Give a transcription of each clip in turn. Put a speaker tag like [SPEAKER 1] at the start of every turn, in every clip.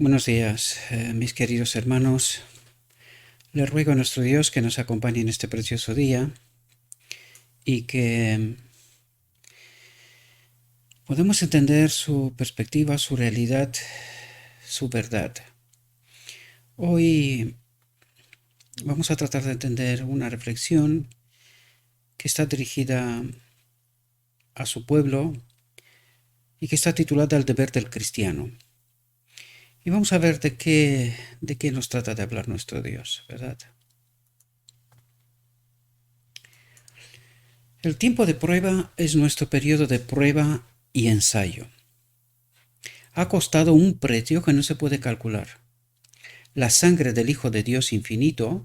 [SPEAKER 1] Buenos días, mis queridos hermanos. Le ruego a nuestro Dios que nos acompañe en este precioso día y que podamos entender su perspectiva, su realidad, su verdad. Hoy vamos a tratar de entender una reflexión que está dirigida a su pueblo y que está titulada El deber del cristiano. Y vamos a ver de qué nos trata de hablar nuestro Dios, ¿verdad? El tiempo de prueba es nuestro periodo de prueba y ensayo. Ha costado un precio que no se puede calcular. La sangre del Hijo de Dios infinito,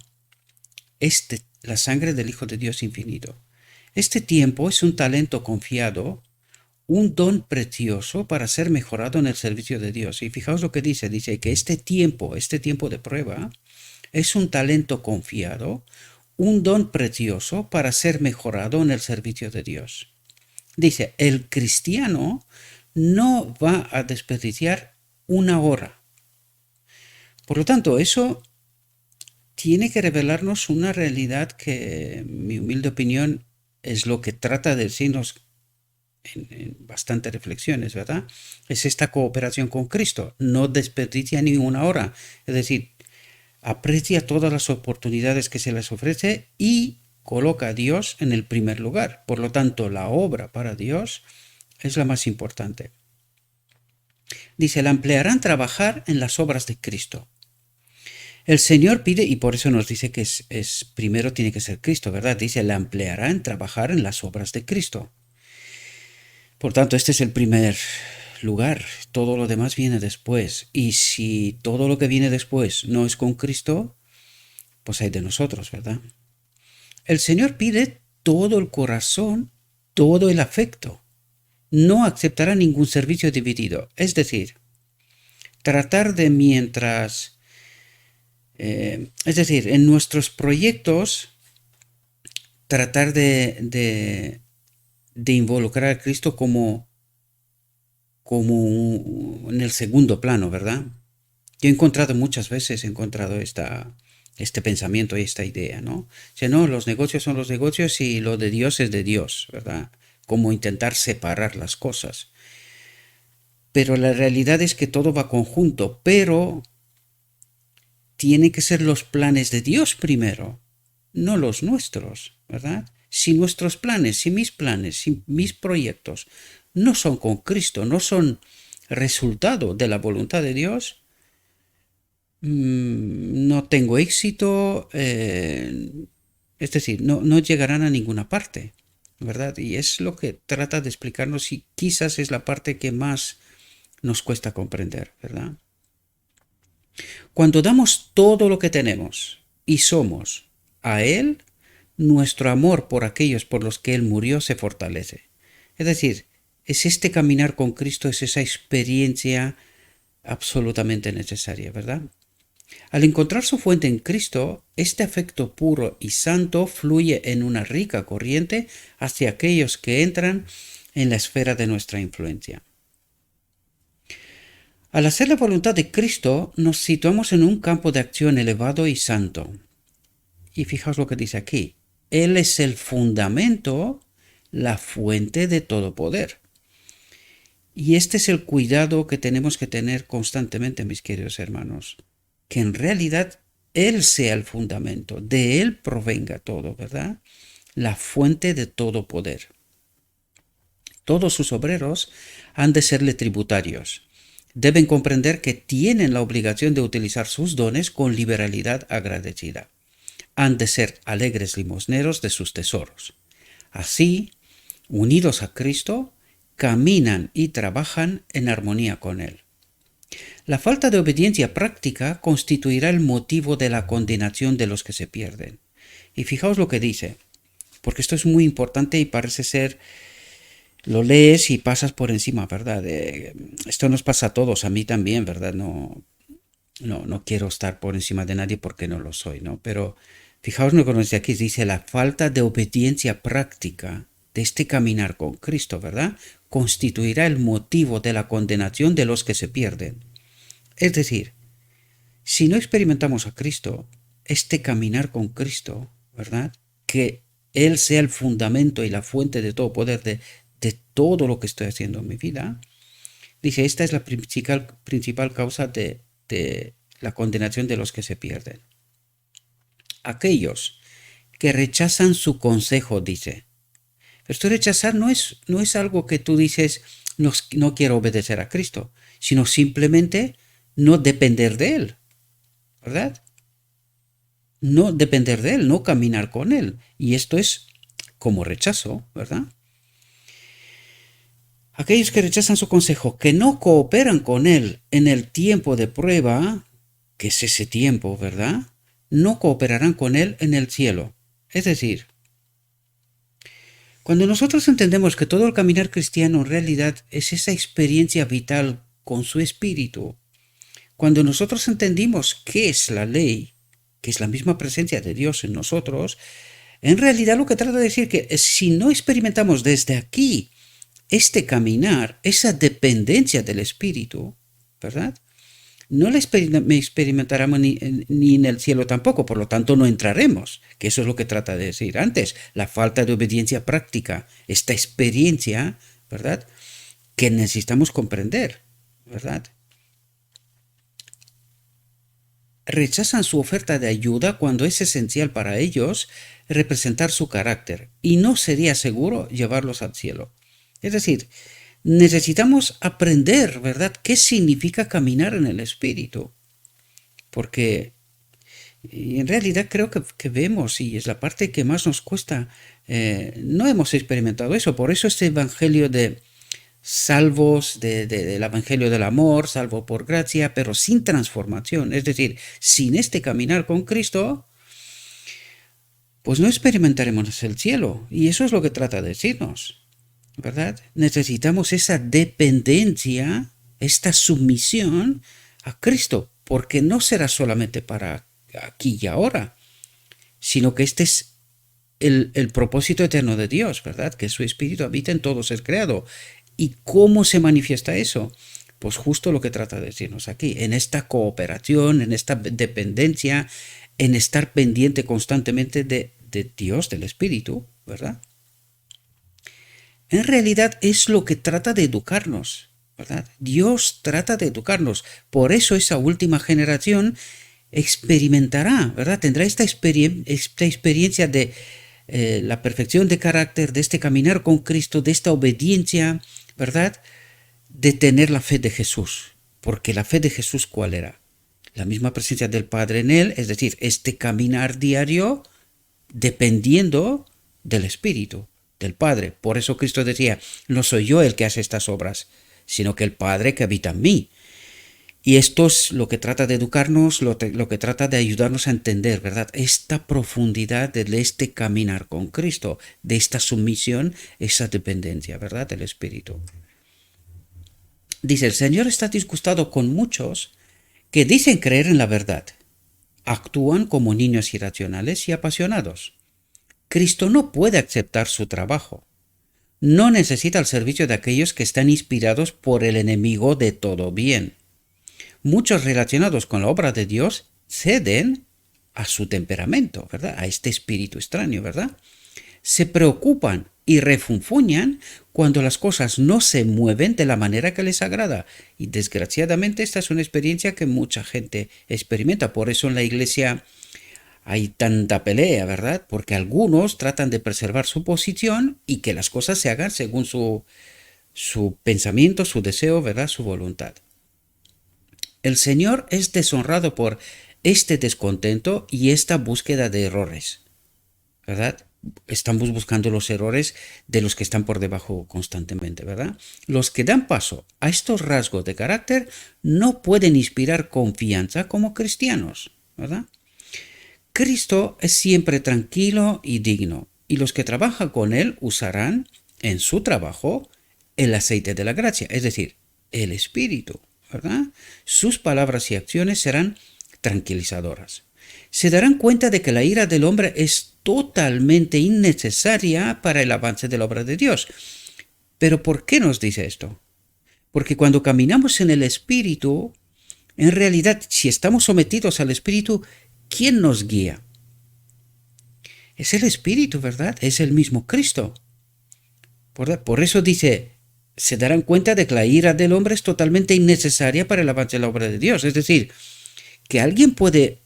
[SPEAKER 1] la sangre del Hijo de Dios infinito. Este tiempo es un talento confiado, un don precioso para ser mejorado en el servicio de Dios. Y fijaos lo que dice que este tiempo de prueba, es un talento confiado, un don precioso para ser mejorado en el servicio de Dios. Dice, el cristiano no va a desperdiciar una hora. Por lo tanto, eso tiene que revelarnos una realidad que, en mi humilde opinión, es lo que trata de decirnos en bastantes reflexiones, ¿verdad? Es esta cooperación con Cristo. No desperdicia ni una hora. Es decir, aprecia todas las oportunidades que se les ofrece y coloca a Dios en el primer lugar. Por lo tanto, la obra para Dios es la más importante. Dice, la emplearán trabajar en las obras de Cristo. El Señor pide, y por eso nos dice que primero tiene que ser Cristo, ¿verdad? Dice, la empleará en trabajar en las obras de Cristo. Por tanto, este es el primer lugar. Todo lo demás viene después. Y si todo lo que viene después no es con Cristo, pues hay de nosotros, ¿verdad? El Señor pide todo el corazón, todo el afecto. No aceptará ningún servicio dividido. Es decir, tratar de en nuestros proyectos, tratar de involucrar a Cristo como en el segundo plano, ¿verdad? Yo he encontrado muchas veces, este pensamiento y esta idea, ¿no? O sea, no, los negocios son los negocios y lo de Dios es de Dios, ¿verdad? Como intentar separar las cosas. Pero la realidad es que todo va conjunto, pero tienen que ser los planes de Dios primero, no los nuestros, ¿verdad? Si nuestros planes, si mis proyectos no son con Cristo, no son resultado de la voluntad de Dios, no tengo éxito, es decir, no llegarán a ninguna parte, ¿verdad? Y es lo que trata de explicarnos y quizás es la parte que más nos cuesta comprender, ¿verdad? Cuando damos todo lo que tenemos y somos a Él, nuestro amor por aquellos por los que Él murió se fortalece. Es decir, es este caminar con Cristo, es esa experiencia absolutamente necesaria, ¿verdad? Al encontrar su fuente en Cristo, este afecto puro y santo fluye en una rica corriente hacia aquellos que entran en la esfera de nuestra influencia. Al hacer la voluntad de Cristo, nos situamos en un campo de acción elevado y santo. Y fijaos lo que dice aquí. Él es el fundamento, la fuente de todo poder. Y este es el cuidado que tenemos que tener constantemente, mis queridos hermanos. Que en realidad Él sea el fundamento, de Él provenga todo, ¿verdad? La fuente de todo poder. Todos sus obreros han de serle tributarios. Deben comprender que tienen la obligación de utilizar sus dones con liberalidad agradecida. Han de ser alegres limosneros de sus tesoros. Así, unidos a Cristo, caminan y trabajan en armonía con Él. La falta de obediencia práctica constituirá el motivo de la condenación de los que se pierden. Y fijaos lo que dice, porque esto es muy importante y parece ser, lo lees y pasas por encima, ¿verdad? Esto nos pasa a todos, a mí también, ¿verdad? No quiero estar por encima de nadie porque no lo soy, ¿no? Pero fijaos lo que nos dice aquí, dice la falta de obediencia práctica de este caminar con Cristo, ¿verdad? Constituirá el motivo de la condenación de los que se pierden. Es decir, si no experimentamos a Cristo, este caminar con Cristo, ¿verdad? Que Él sea el fundamento y la fuente de todo poder de todo lo que estoy haciendo en mi vida. Dice, esta es la principal causa de la condenación de los que se pierden. Aquellos que rechazan su consejo, dice. Esto rechazar no es algo que tú dices, no quiero obedecer a Cristo, sino simplemente no depender de Él, ¿verdad? No depender de Él, no caminar con Él. Y esto es como rechazo, ¿verdad? Aquellos que rechazan su consejo, que no cooperan con Él en el tiempo de prueba, que es ese tiempo, ¿verdad? No cooperarán con Él en el cielo. Es decir, cuando nosotros entendemos que todo el caminar cristiano en realidad es esa experiencia vital con su espíritu, cuando nosotros entendimos qué es la ley, que es la misma presencia de Dios en nosotros, en realidad lo que trata de decir que si no experimentamos desde aquí este caminar, esa dependencia del espíritu, ¿verdad? No la experimentaremos ni en el cielo tampoco, por lo tanto no entraremos, que eso es lo que trata de decir antes, la falta de obediencia práctica, esta experiencia, ¿verdad? Que necesitamos comprender, ¿verdad? Rechazan su oferta de ayuda cuando es esencial para ellos representar su carácter y no sería seguro llevarlos al cielo. Es decir, necesitamos aprender, ¿verdad?, qué significa caminar en el Espíritu. Porque en realidad creo que vemos, y es la parte que más nos cuesta, no hemos experimentado eso. Por eso este evangelio de salvos, del evangelio del amor, salvo por gracia, pero sin transformación. Es decir, sin este caminar con Cristo, pues no experimentaremos el cielo. Y eso es lo que trata de decirnos, ¿verdad? Necesitamos esa dependencia, esta sumisión a Cristo, porque no será solamente para aquí y ahora, sino que este es el propósito eterno de Dios, ¿verdad? Que su Espíritu habita en todo ser creado. ¿Y cómo se manifiesta eso? Pues justo lo que trata de decirnos aquí, en esta cooperación, en esta dependencia, en estar pendiente constantemente de Dios, del Espíritu, ¿verdad? En realidad es lo que trata de educarnos, ¿verdad? Dios trata de educarnos. Por eso esa última generación experimentará, ¿verdad? Tendrá esta experiencia de la perfección de carácter, de este caminar con Cristo, de esta obediencia, ¿verdad? De tener la fe de Jesús. Porque la fe de Jesús, ¿cuál era? La misma presencia del Padre en él, es decir, este caminar diario dependiendo del Espíritu, del Padre. Por eso Cristo decía, no soy yo el que hace estas obras, sino que el Padre que habita en mí. Y esto es lo que trata de educarnos, lo que trata de ayudarnos a entender, ¿verdad? Esta profundidad de este caminar con Cristo, de esta sumisión, esa dependencia, ¿verdad? Del Espíritu. Dice, el Señor está disgustado con muchos que dicen creer en la verdad. Actúan como niños irracionales y apasionados. Cristo no puede aceptar su trabajo. No necesita el servicio de aquellos que están inspirados por el enemigo de todo bien. Muchos relacionados con la obra de Dios ceden a su temperamento, ¿verdad? A este espíritu extraño, ¿verdad? Se preocupan y refunfuñan cuando las cosas no se mueven de la manera que les agrada. Y desgraciadamente esta es una experiencia que mucha gente experimenta. Por eso en la iglesia hay tanta pelea, ¿verdad? Porque algunos tratan de preservar su posición y que las cosas se hagan según su pensamiento, su deseo, ¿verdad? Su voluntad. El Señor es deshonrado por este descontento y esta búsqueda de errores, ¿verdad? Estamos buscando los errores de los que están por debajo constantemente, ¿verdad? Los que dan paso a estos rasgos de carácter no pueden inspirar confianza como cristianos, ¿verdad? Cristo es siempre tranquilo y digno, y los que trabajan con Él usarán en su trabajo el aceite de la gracia, es decir, el Espíritu, ¿verdad? Sus palabras y acciones serán tranquilizadoras. Se darán cuenta de que la ira del hombre es totalmente innecesaria para el avance de la obra de Dios. Pero ¿por qué nos dice esto? Porque cuando caminamos en el Espíritu, En realidad, si estamos sometidos al Espíritu, ¿quién nos guía? Es el Espíritu, ¿verdad? Es el mismo Cristo. Por eso dice, se darán cuenta de que la ira del hombre es totalmente innecesaria para el avance de la obra de Dios. Es decir, que alguien puede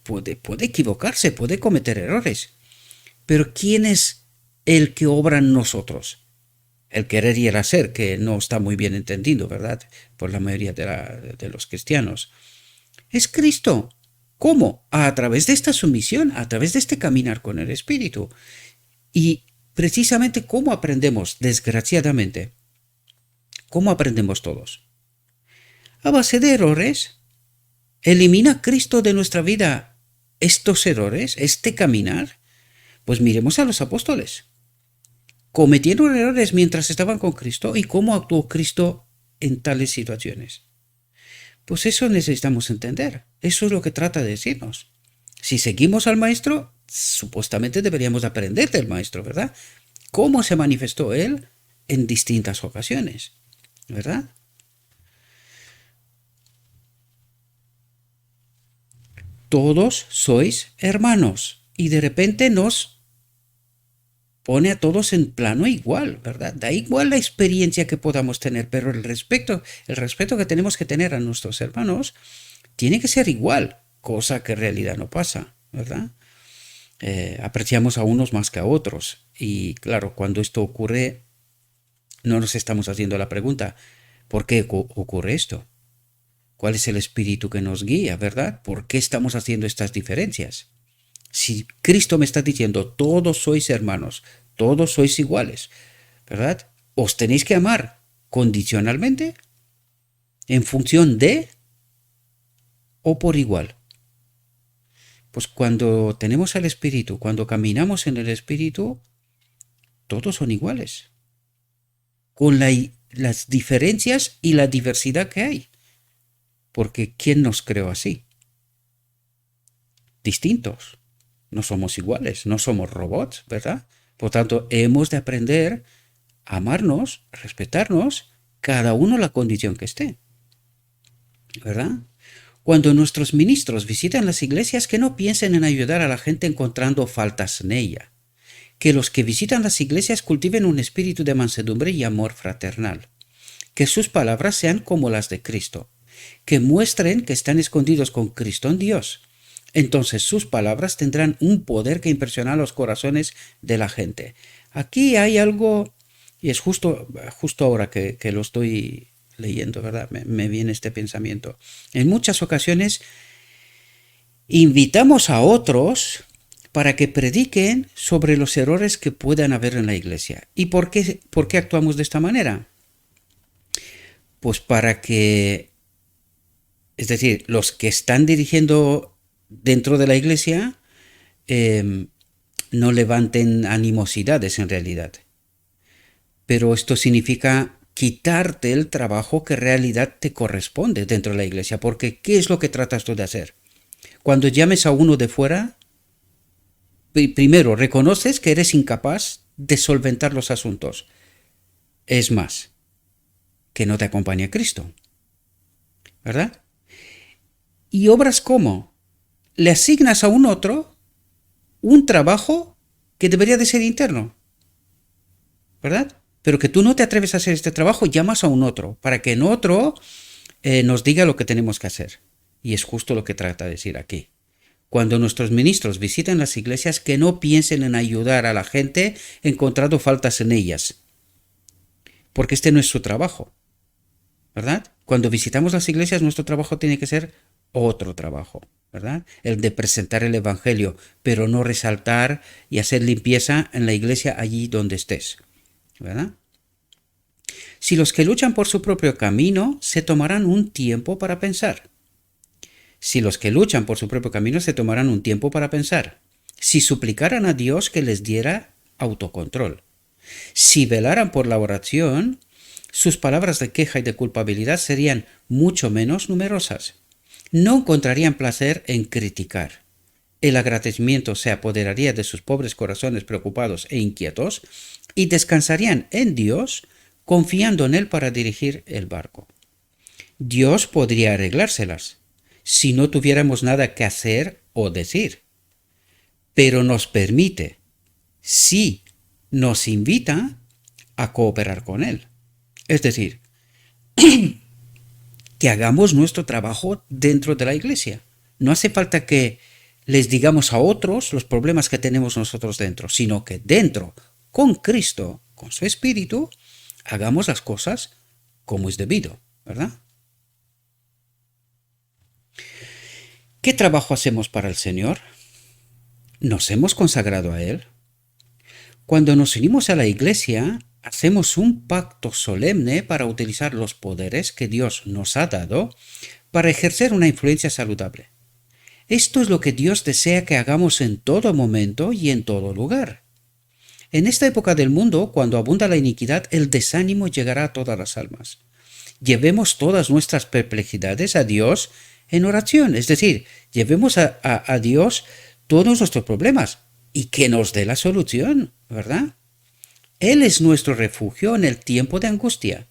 [SPEAKER 1] equivocarse, puede cometer errores. Pero ¿quién es el que obra en nosotros? El querer y el hacer, que no está muy bien entendido, ¿verdad? Por la mayoría de los cristianos. Es Cristo. ¿Cómo? A través de esta sumisión, a través de este caminar con el Espíritu. Y precisamente cómo aprendemos, desgraciadamente, cómo aprendemos todos. A base de errores. ¿Elimina Cristo de nuestra vida estos errores, este caminar? Pues miremos a los apóstoles. Cometieron errores mientras estaban con Cristo y cómo actuó Cristo en tales situaciones. Pues eso necesitamos entender. Eso es lo que trata de decirnos. Si seguimos al Maestro, supuestamente deberíamos aprender del Maestro, ¿verdad? Cómo se manifestó Él en distintas ocasiones, ¿verdad? Todos sois hermanos. Y de repente nos pone a todos en plano igual, ¿verdad? Da igual la experiencia que podamos tener, pero el respeto que tenemos que tener a nuestros hermanos tiene que ser igual, cosa que en realidad no pasa, ¿verdad? Apreciamos a unos más que a otros. Y claro, cuando esto ocurre, no nos estamos haciendo la pregunta, ¿por qué ocurre esto? ¿Cuál es el espíritu que nos guía, verdad? ¿Por qué estamos haciendo estas diferencias? Si Cristo me está diciendo, todos sois hermanos, todos sois iguales, ¿verdad? Os tenéis que amar condicionalmente, en función de o por igual. Pues cuando tenemos el Espíritu, cuando caminamos en el Espíritu, todos son iguales, con las diferencias y la diversidad que hay. Porque ¿quién nos creó así? Distintos. No somos iguales, no somos robots, ¿verdad? Por tanto, hemos de aprender a amarnos, respetarnos, cada uno la condición que esté, ¿verdad? Cuando nuestros ministros visitan las iglesias, que no piensen en ayudar a la gente encontrando faltas en ella. Que los que visitan las iglesias cultiven un espíritu de mansedumbre y amor fraternal. Que sus palabras sean como las de Cristo. Que muestren que están escondidos con Cristo en Dios. Entonces sus palabras tendrán un poder que impresionará los corazones de la gente. Aquí hay algo, y es justo ahora que lo estoy leyendo, ¿verdad? Me viene este pensamiento. En muchas ocasiones invitamos a otros para que prediquen sobre los errores que puedan haber en la iglesia. ¿Y por qué actuamos de esta manera? Pues para que, es decir, los que están dirigiendo dentro de la iglesia no levanten animosidades en realidad. Pero esto significa quitarte el trabajo que en realidad te corresponde dentro de la iglesia. Porque ¿qué es lo que tratas tú de hacer? Cuando llames a uno de fuera, primero reconoces que eres incapaz de solventar los asuntos. Es más, que no te acompaña Cristo, ¿verdad? Y obras como le asignas a un otro un trabajo que debería de ser interno, ¿verdad? Pero que tú no te atreves a hacer este trabajo, llamas a un otro, para que en otro nos diga lo que tenemos que hacer. Y es justo lo que trata de decir aquí. Cuando nuestros ministros visitan las iglesias, que no piensen en ayudar a la gente encontrando faltas en ellas, porque este no es su trabajo, ¿verdad? Cuando visitamos las iglesias, nuestro trabajo tiene que ser otro trabajo, ¿verdad? El de presentar el evangelio, pero no resaltar y hacer limpieza en la iglesia allí donde estés, ¿verdad? Si los que luchan por su propio camino se tomarán un tiempo para pensar. Si los que luchan por su propio camino se tomarán un tiempo para pensar. Si suplicaran a Dios que les diera autocontrol. Si velaran por la oración, sus palabras de queja y de culpabilidad serían mucho menos numerosas. No encontrarían placer en criticar. El agradecimiento se apoderaría de sus pobres corazones preocupados e inquietos y descansarían en Dios, confiando en Él para dirigir el barco. Dios podría arreglárselas. si no tuviéramos nada que hacer o decir, pero nos permite, sí, nos invita a cooperar con Él. Es decir, que hagamos nuestro trabajo dentro de la iglesia. No hace falta que les digamos a otros los problemas que tenemos nosotros dentro, sino que dentro, con Cristo, con su Espíritu, hagamos las cosas como es debido, ¿verdad? ¿Qué trabajo hacemos para el Señor? ¿Nos hemos consagrado a Él? Cuando nos unimos a la iglesia, hacemos un pacto solemne para utilizar los poderes que Dios nos ha dado para ejercer una influencia saludable. Esto es lo que Dios desea que hagamos en todo momento y en todo lugar. En esta época del mundo, cuando abunda la iniquidad, el desánimo llegará a todas las almas. Llevemos todas nuestras perplejidades a Dios en oración, es decir, llevemos a Dios todos nuestros problemas y que nos dé la solución, ¿verdad? Él es nuestro refugio en el tiempo de angustia.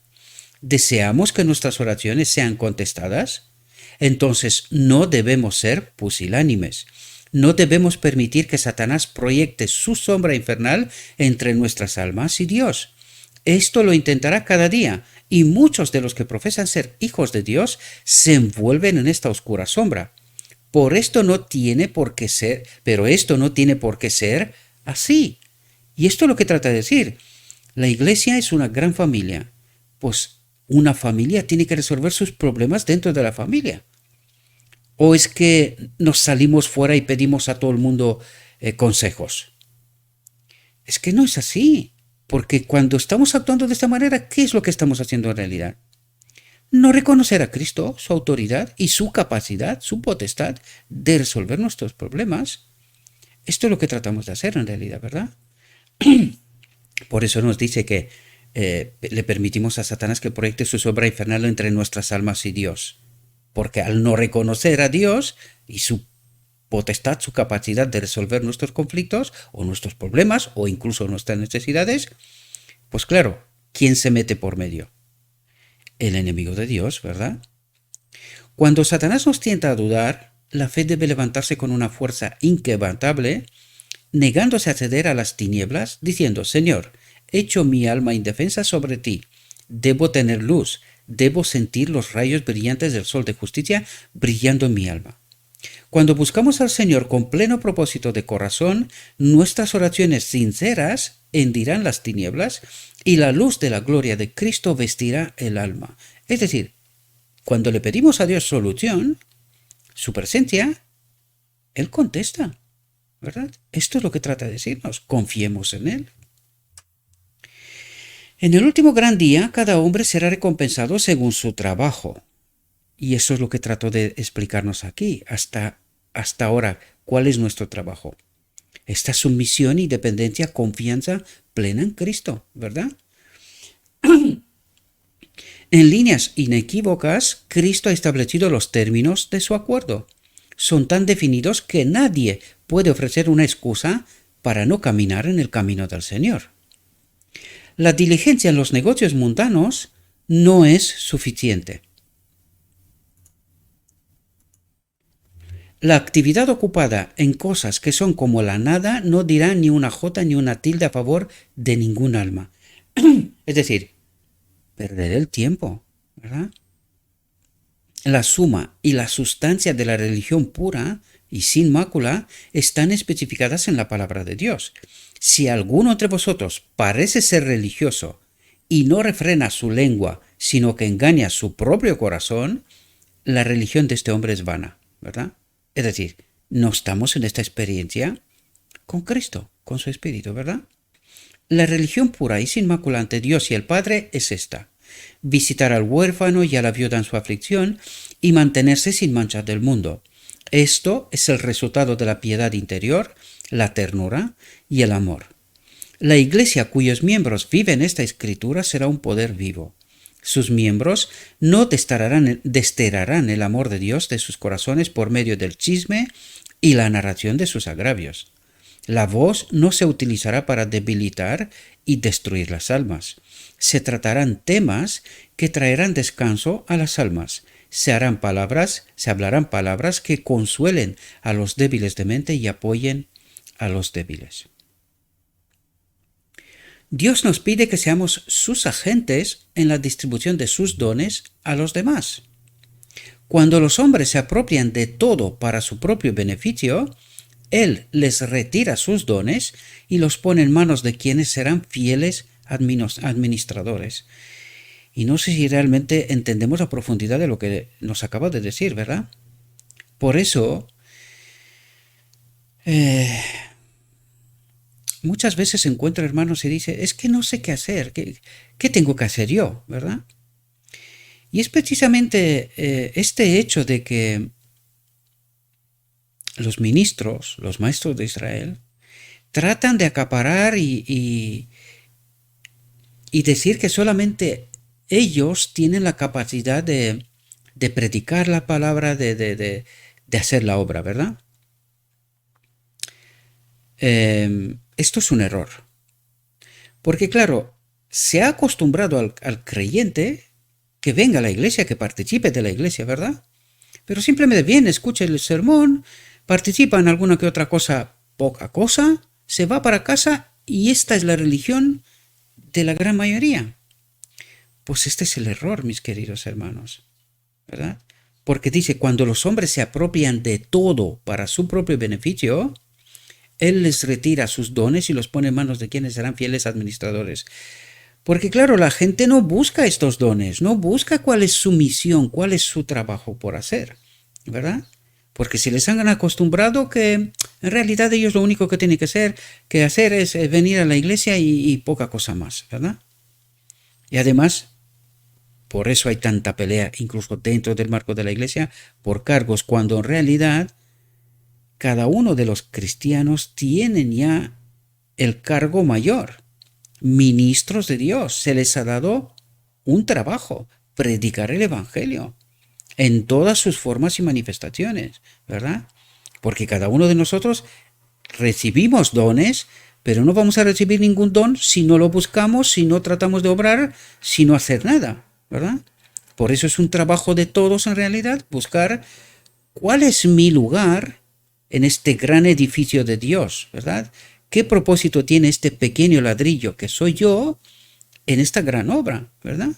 [SPEAKER 1] ¿Deseamos que nuestras oraciones sean contestadas? Entonces no debemos ser pusilánimes. No debemos permitir que Satanás proyecte su sombra infernal entre nuestras almas y Dios. Esto lo intentará cada día, y muchos de los que profesan ser hijos de Dios se envuelven en esta oscura sombra. Pero esto no tiene por qué ser así. Y esto es lo que trata de decir. La iglesia es una gran familia. Pues una familia tiene que resolver sus problemas dentro de la familia. ¿O es que nos salimos fuera y pedimos a todo el mundo consejos? Es que no es así. Porque cuando estamos actuando de esta manera, ¿qué es lo que estamos haciendo en realidad? No reconocer a Cristo, su autoridad y su capacidad, su potestad de resolver nuestros problemas. Esto es lo que tratamos de hacer en realidad, ¿verdad? Por eso nos dice que le permitimos a Satanás que proyecte su sombra infernal entre nuestras almas y Dios. Porque al no reconocer a Dios y su potestad, su capacidad de resolver nuestros conflictos o nuestros problemas o incluso nuestras necesidades, pues claro, ¿quién se mete por medio? El enemigo de Dios, ¿verdad? Cuando Satanás nos tienta a dudar, la fe debe levantarse con una fuerza inquebrantable, negándose a ceder a las tinieblas, diciendo: Señor, echo mi alma indefensa sobre ti, debo tener luz, debo sentir los rayos brillantes del sol de justicia brillando en mi alma. Cuando buscamos al Señor con pleno propósito de corazón, nuestras oraciones sinceras hendirán las tinieblas y la luz de la gloria de Cristo vestirá el alma. Es decir, cuando le pedimos a Dios solución, su presencia, Él contesta, ¿verdad? Esto es lo que trata de decirnos, confiemos en Él. En el último gran día, cada hombre será recompensado según su trabajo. Y eso es lo que trato de explicarnos aquí. Hasta ahora, ¿cuál es nuestro trabajo? Esta sumisión y dependencia, confianza plena en Cristo, ¿verdad? En líneas inequívocas, Cristo ha establecido los términos de su acuerdo. Son tan definidos que nadie puede ofrecer una excusa para no caminar en el camino del Señor. La diligencia en los negocios mundanos no es suficiente. La actividad ocupada en cosas que son como la nada no dirá ni una jota ni una tilde a favor de ningún alma. Es decir, perder el tiempo, ¿verdad? La suma y la sustancia de la religión pura y sin mácula están especificadas en la palabra de Dios. Si alguno entre vosotros parece ser religioso y no refrena su lengua, sino que engaña su propio corazón, la religión de este hombre es vana, ¿verdad? Es decir, no estamos en esta experiencia con Cristo, con su Espíritu, ¿verdad? La religión pura y sin mácula ante Dios y el Padre es esta: visitar al huérfano y a la viuda en su aflicción y mantenerse sin mancha del mundo. Esto es el resultado de la piedad interior, la ternura y el amor. La iglesia cuyos miembros viven esta escritura será un poder vivo. Sus miembros no desterrarán el amor de Dios de sus corazones por medio del chisme y la narración de sus agravios. La voz no se utilizará para debilitar y destruir las almas. Se tratarán temas que traerán descanso a las almas, se hablarán palabras que consuelen a los débiles de mente y apoyen a los débiles. Dios nos pide que seamos sus agentes en la distribución de sus dones a los demás. Cuando los hombres se apropian de todo para su propio beneficio, Él les retira sus dones y los pone en manos de quienes serán fieles administradores. Y no sé si realmente entendemos la profundidad de lo que nos acaba de decir, ¿verdad? Por eso, muchas veces se encuentra hermanos y dice, es que no sé qué hacer, ¿qué tengo que hacer yo? ¿Verdad? Y es precisamente este hecho de que los ministros, los maestros de Israel, tratan de acaparar y decir que solamente ellos tienen la capacidad de predicar la palabra, de hacer la obra, ¿verdad? Esto es un error. Porque claro, se ha acostumbrado al creyente que venga a la iglesia, que participe de la iglesia, ¿verdad? Pero simplemente viene, escucha el sermón, participa en alguna que otra cosa, poca cosa, se va para casa y esta es la religión de la gran mayoría. Pues este es el error, mis queridos hermanos, ¿verdad? Porque dice, cuando los hombres se apropian de todo para su propio beneficio, Él les retira sus dones y los pone en manos de quienes serán fieles administradores. Porque claro, la gente no busca estos dones, no busca cuál es su misión, cuál es su trabajo por hacer, ¿verdad? Porque si les han acostumbrado que en realidad ellos lo único que tienen que hacer es venir a la iglesia y poca cosa más, ¿verdad? Y además, por eso hay tanta pelea, incluso dentro del marco de la iglesia, por cargos, cuando en realidad cada uno de los cristianos tienen ya el cargo mayor. Ministros de Dios, se les ha dado un trabajo, predicar el Evangelio en todas sus formas y manifestaciones, ¿verdad? Porque cada uno de nosotros recibimos dones, pero no vamos a recibir ningún don si no lo buscamos, si no tratamos de obrar, si no hacer nada, ¿verdad? Por eso es un trabajo de todos en realidad, buscar cuál es mi lugar en este gran edificio de Dios, ¿verdad? ¿Qué propósito tiene este pequeño ladrillo que soy yo en esta gran obra, ¿verdad?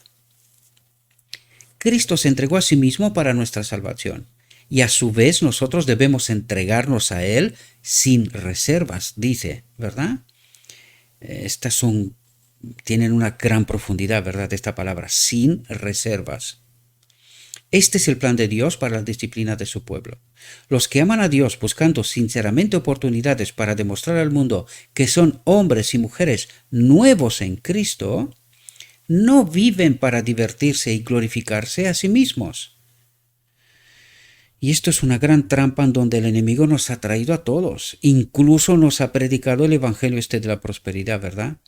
[SPEAKER 1] Cristo se entregó a sí mismo para nuestra salvación y a su vez nosotros debemos entregarnos a Él sin reservas, dice, ¿verdad? Estas tienen una gran profundidad, ¿verdad? Esta palabra, sin reservas. Este es el plan de Dios para la disciplina de su pueblo. Los que aman a Dios buscando sinceramente oportunidades para demostrar al mundo que son hombres y mujeres nuevos en Cristo, no viven para divertirse y glorificarse a sí mismos. Y esto es una gran trampa en donde el enemigo nos ha traído a todos. Incluso nos ha predicado el evangelio de la prosperidad, ¿verdad?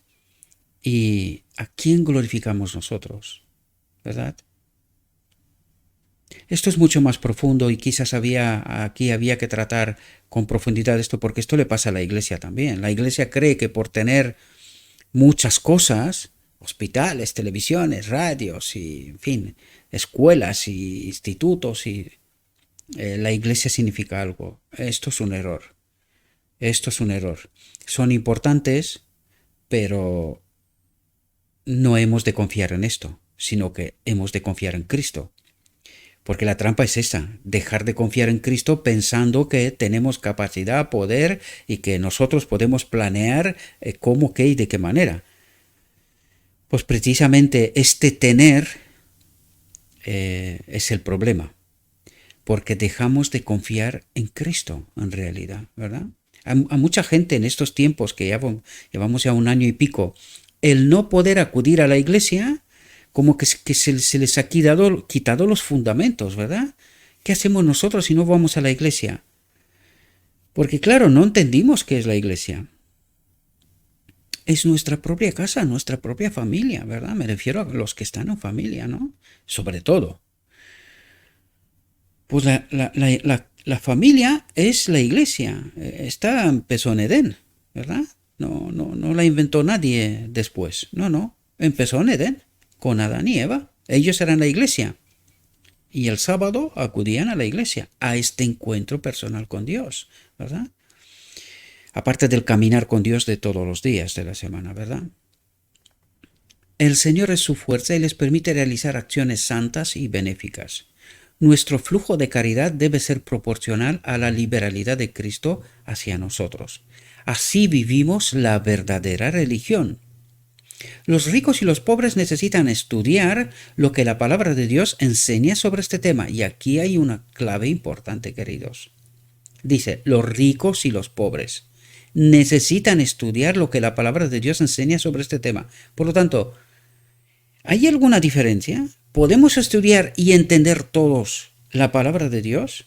[SPEAKER 1] ¿Y a quién glorificamos nosotros? ¿Verdad? Esto es mucho más profundo y quizás aquí había que tratar con profundidad esto, porque esto le pasa a la iglesia también. La iglesia cree que por tener muchas cosas, hospitales, televisiones, radios y, en fin, escuelas y institutos, la iglesia significa algo. Esto es un error. Esto es un error. Son importantes, pero no hemos de confiar en esto, sino que hemos de confiar en Cristo. Porque la trampa es esa, dejar de confiar en Cristo pensando que tenemos capacidad, poder y que nosotros podemos planear cómo, qué y de qué manera. Pues precisamente este tener es el problema, porque dejamos de confiar en Cristo en realidad, ¿verdad? A mucha gente en estos tiempos que llevamos ya un año y pico, el no poder acudir a la iglesia, como que se les ha quitado los fundamentos, ¿verdad? ¿Qué hacemos nosotros si no vamos a la iglesia? Porque claro, no entendimos qué es la iglesia. Es nuestra propia casa, nuestra propia familia, ¿verdad? Me refiero a los que están en familia, ¿no? Sobre todo. Pues la familia es la iglesia. Empezó en Edén, ¿verdad? No la inventó nadie después. No. Empezó en Edén, con Adán y Eva. Ellos eran la iglesia. y el sábado acudían a la iglesia, a este encuentro personal con Dios, ¿verdad? Aparte del caminar con Dios de todos los días de la semana, ¿verdad? El Señor es su fuerza y les permite realizar acciones santas y benéficas. Nuestro flujo de caridad debe ser proporcional a la liberalidad de Cristo hacia nosotros. Así vivimos la verdadera religión. Los ricos y los pobres necesitan estudiar lo que la palabra de Dios enseña sobre este tema. Y aquí hay una clave importante, queridos. Dice, los ricos y los pobres necesitan estudiar lo que la palabra de Dios enseña sobre este tema. Por lo tanto, ¿hay alguna diferencia? ¿Podemos estudiar y entender todos la palabra de Dios?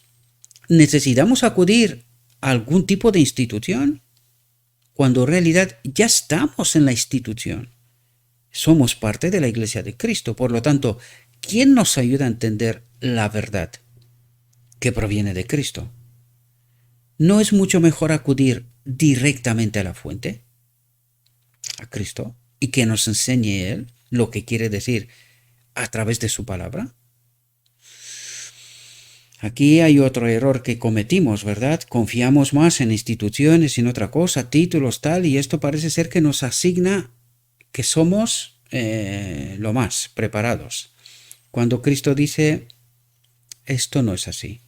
[SPEAKER 1] ¿Necesitamos acudir a algún tipo de institución? Cuando en realidad ya estamos en la institución. Somos parte de la Iglesia de Cristo. Por lo tanto, ¿quién nos ayuda a entender la verdad que proviene de Cristo? ¿No es mucho mejor acudir directamente a la fuente, a Cristo, y que nos enseñe Él lo que quiere decir a través de su palabra? Aquí hay otro error que cometimos, ¿verdad? Confiamos más en instituciones y en otra cosa, títulos, tal, y esto parece ser que nos asigna que somos lo más preparados. Cuando Cristo dice, esto no es así,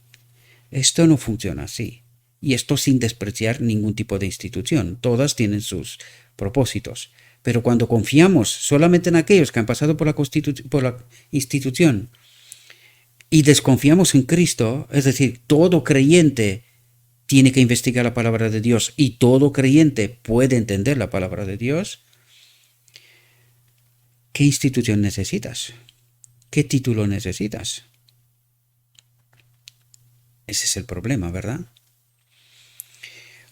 [SPEAKER 1] esto no funciona así, y esto sin despreciar ningún tipo de institución, todas tienen sus propósitos. Pero cuando confiamos solamente en aquellos que han pasado por la institución y desconfiamos en Cristo, es decir, todo creyente tiene que investigar la palabra de Dios y todo creyente puede entender la palabra de Dios, ¿qué institución necesitas? ¿Qué título necesitas? Ese es el problema, ¿verdad?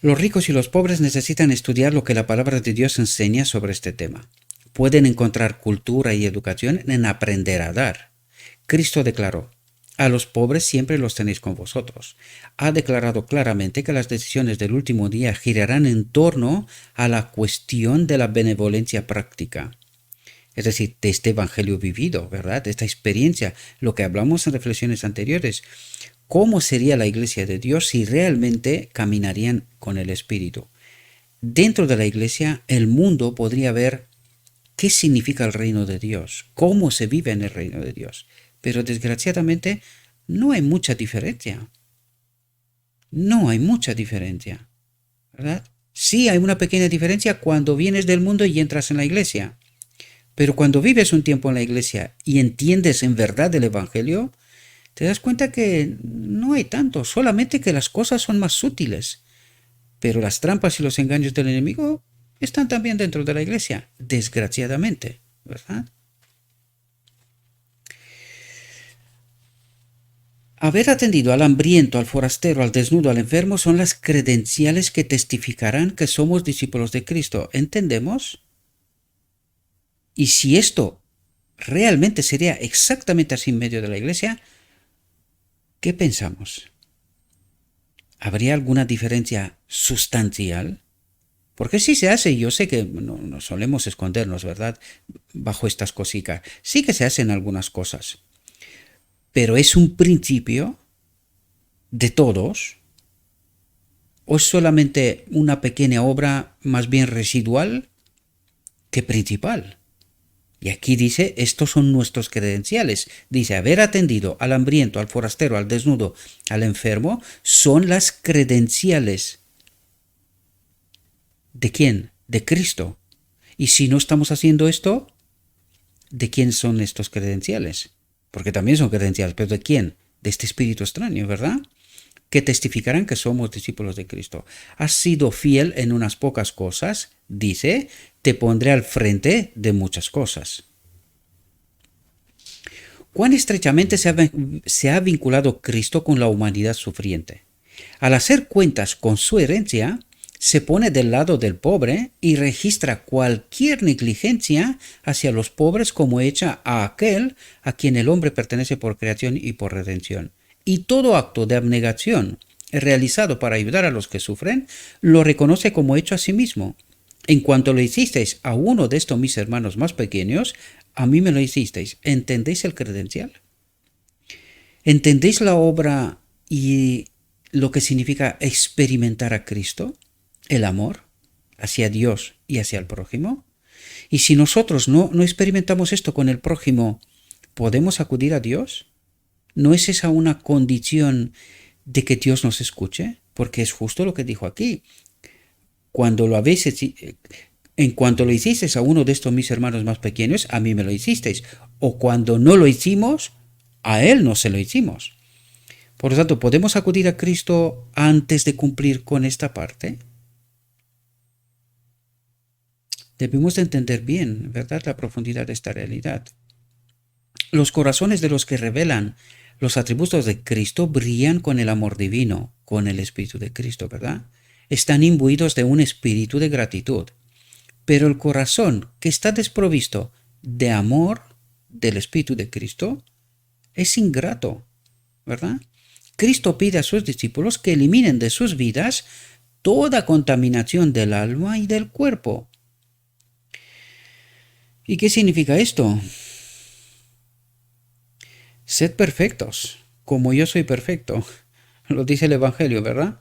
[SPEAKER 1] Los ricos y los pobres necesitan estudiar lo que la palabra de Dios enseña sobre este tema. Pueden encontrar cultura y educación en aprender a dar. Cristo declaró, a los pobres siempre los tenéis con vosotros. Ha declarado claramente que las decisiones del último día girarán en torno a la cuestión de la benevolencia práctica. Es decir, de este evangelio vivido, ¿verdad? De esta experiencia, lo que hablamos en reflexiones anteriores. ¿Cómo sería la iglesia de Dios si realmente caminarían con el Espíritu? Dentro de la iglesia, el mundo podría ver qué significa el reino de Dios, cómo se vive en el reino de Dios. Pero desgraciadamente no hay mucha diferencia. No hay mucha diferencia, ¿verdad? Sí hay una pequeña diferencia cuando vienes del mundo y entras en la iglesia. Pero cuando vives un tiempo en la iglesia y entiendes en verdad el Evangelio, te das cuenta que no hay tanto, solamente que las cosas son más sutiles. Pero las trampas y los engaños del enemigo están también dentro de la iglesia, desgraciadamente, ¿verdad? Haber atendido al hambriento, al forastero, al desnudo, al enfermo son las credenciales que testificarán que somos discípulos de Cristo. ¿Entendemos? Y si esto realmente sería exactamente así en medio de la iglesia, ¿qué pensamos? ¿Habría alguna diferencia sustancial? Porque sí se hace, yo sé que no solemos escondernos, ¿verdad? Bajo estas cositas. Sí que se hacen algunas cosas. Pero ¿es un principio de todos? ¿O es solamente una pequeña obra más bien residual que principal? Y aquí dice, estos son nuestros credenciales. Dice, haber atendido al hambriento, al forastero, al desnudo, al enfermo, son las credenciales. ¿De quién? De Cristo. Y si no estamos haciendo esto, ¿de quién son estos credenciales? Porque también son credenciales, pero ¿de quién? De este espíritu extraño, ¿verdad? Que testificarán que somos discípulos de Cristo. Has sido fiel en unas pocas cosas, dice, te pondré al frente de muchas cosas. ¿Cuán estrechamente se ha vinculado Cristo con la humanidad sufriente? Al hacer cuentas con su herencia, se pone del lado del pobre y registra cualquier negligencia hacia los pobres como hecha a aquel a quien el hombre pertenece por creación y por redención. Y todo acto de abnegación realizado para ayudar a los que sufren, lo reconoce como hecho a sí mismo. En cuanto lo hicisteis a uno de estos mis hermanos más pequeños, a mí me lo hicisteis. ¿Entendéis el credencial? ¿Entendéis la obra y lo que significa experimentar a Cristo? El amor hacia Dios y hacia el prójimo. Y si nosotros no experimentamos esto con el prójimo, ¿podemos acudir a Dios? ¿No es esa una condición de que Dios nos escuche? Porque es justo lo que dijo aquí. Cuando lo habéis en cuanto lo hicisteis a uno de estos mis hermanos más pequeños, a mí me lo hicisteis. O cuando no lo hicimos, a él no se lo hicimos. Por lo tanto, ¿podemos acudir a Cristo antes de cumplir con esta parte? Debemos de entender bien, ¿verdad?, la profundidad de esta realidad. Los corazones de los que revelan los atributos de Cristo brillan con el amor divino, con el Espíritu de Cristo, ¿verdad? Están imbuidos de un espíritu de gratitud. Pero el corazón que está desprovisto de amor del Espíritu de Cristo es ingrato, ¿verdad? Cristo pide a sus discípulos que eliminen de sus vidas toda contaminación del alma y del cuerpo. ¿Y qué significa esto? Sed perfectos, como yo soy perfecto. Lo dice el Evangelio, ¿verdad?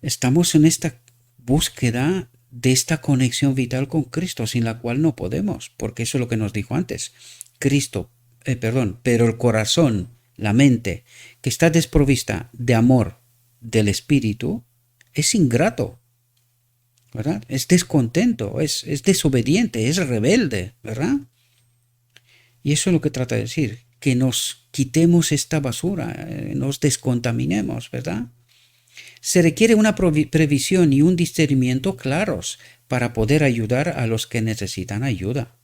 [SPEAKER 1] Estamos en esta búsqueda de esta conexión vital con Cristo, sin la cual no podemos, porque eso es lo que nos dijo antes. Pero el corazón, la mente, que está desprovista de amor del Espíritu, es ingrato, ¿verdad? Es descontento, es desobediente, es rebelde, ¿verdad? Y eso es lo que trata de decir, que nos quitemos esta basura, nos descontaminemos, ¿verdad? Se requiere una previsión y un discernimiento claros para poder ayudar a los que necesitan ayuda.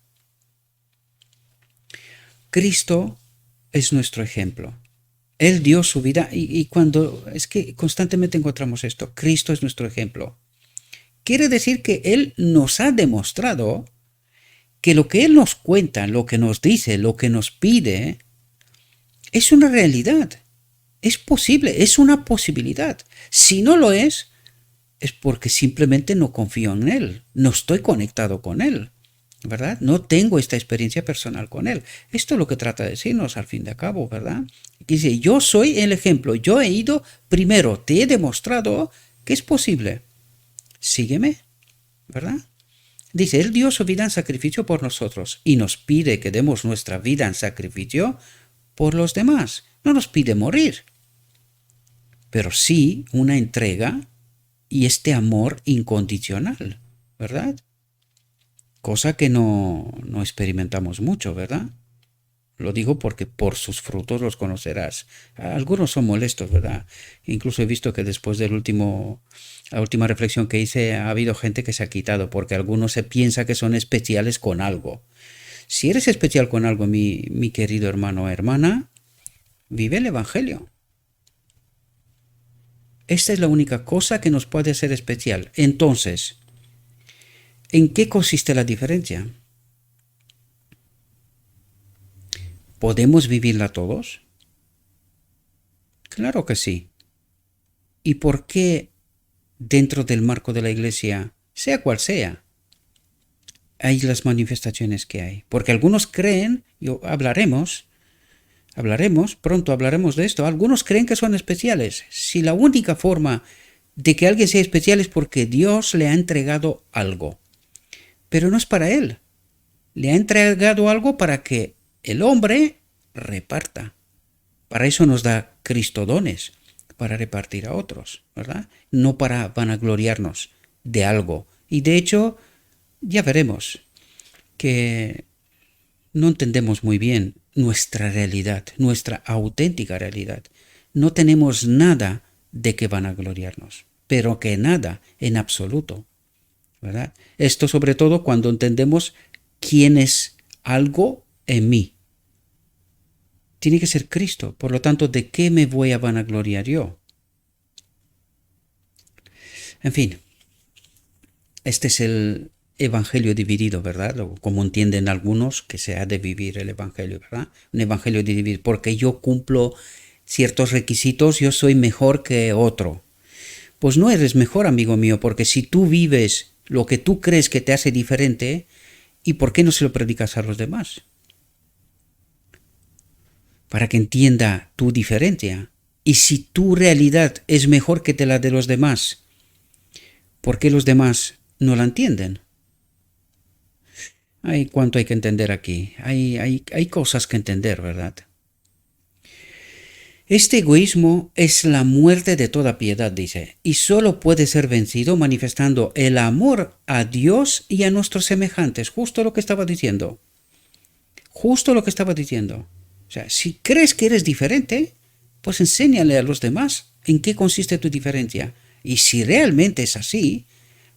[SPEAKER 1] Cristo es nuestro ejemplo. Él dio su vida y cuando es que constantemente encontramos esto, Cristo es nuestro ejemplo. Quiere decir que Él nos ha demostrado que lo que Él nos cuenta, lo que nos dice, lo que nos pide, es una realidad. Es posible, es una posibilidad. Si no lo es porque simplemente no confío en Él, no estoy conectado con Él, ¿verdad? No tengo esta experiencia personal con Él. Esto es lo que trata de decirnos al fin de cabo, ¿verdad? Dice, yo soy el ejemplo, yo he ido primero, te he demostrado que es posible. Sígueme, ¿verdad? Dice, Él dio su vida en sacrificio por nosotros y nos pide que demos nuestra vida en sacrificio por los demás. No nos pide morir, pero sí una entrega y este amor incondicional, ¿verdad? Cosa que no experimentamos mucho, ¿verdad? Lo digo porque por sus frutos los conocerás. Algunos son molestos, ¿verdad? Incluso he visto que después la última reflexión que hice, ha habido gente que se ha quitado porque algunos se piensa que son especiales con algo. Si eres especial con algo, mi querido hermano o hermana, vive el Evangelio. Esta es la única cosa que nos puede hacer especial. Entonces, ¿en qué consiste la diferencia? ¿Podemos vivirla todos? Claro que sí. ¿Y por qué dentro del marco de la Iglesia, sea cual sea, hay las manifestaciones que hay? Porque algunos creen, pronto hablaremos de esto, algunos creen que son especiales. Si la única forma de que alguien sea especial es porque Dios le ha entregado algo. Pero no es para él. Le ha entregado algo para que el hombre reparta. Para eso nos da Cristo dones, para repartir a otros, ¿verdad? No para vanagloriarnos de algo. Y de hecho, ya veremos que no entendemos muy bien nuestra realidad, nuestra auténtica realidad. No tenemos nada de que vanagloriarnos, pero que nada en absoluto, ¿verdad? Esto sobre todo cuando entendemos quién es algo en mí. Tiene que ser Cristo, por lo tanto, ¿de qué me voy a vanagloriar yo? En fin, este es el evangelio dividido, ¿verdad? Como entienden algunos que se ha de vivir el evangelio, ¿verdad? Un evangelio dividido, porque yo cumplo ciertos requisitos, yo soy mejor que otro. Pues no eres mejor, amigo mío, porque si tú vives lo que tú crees que te hace diferente, ¿y por qué no se lo predicas a los demás? para que entienda tu diferencia. Y si tu realidad es mejor que la de los demás, ¿por qué los demás no la entienden? Hay cuánto hay que entender aquí. Hay cosas que entender, ¿verdad? Este egoísmo es la muerte de toda piedad, dice, y solo puede ser vencido manifestando el amor a Dios y a nuestros semejantes. Justo lo que estaba diciendo. Justo lo que estaba diciendo. O sea, si crees que eres diferente, pues enséñale a los demás en qué consiste tu diferencia. Y si realmente es así,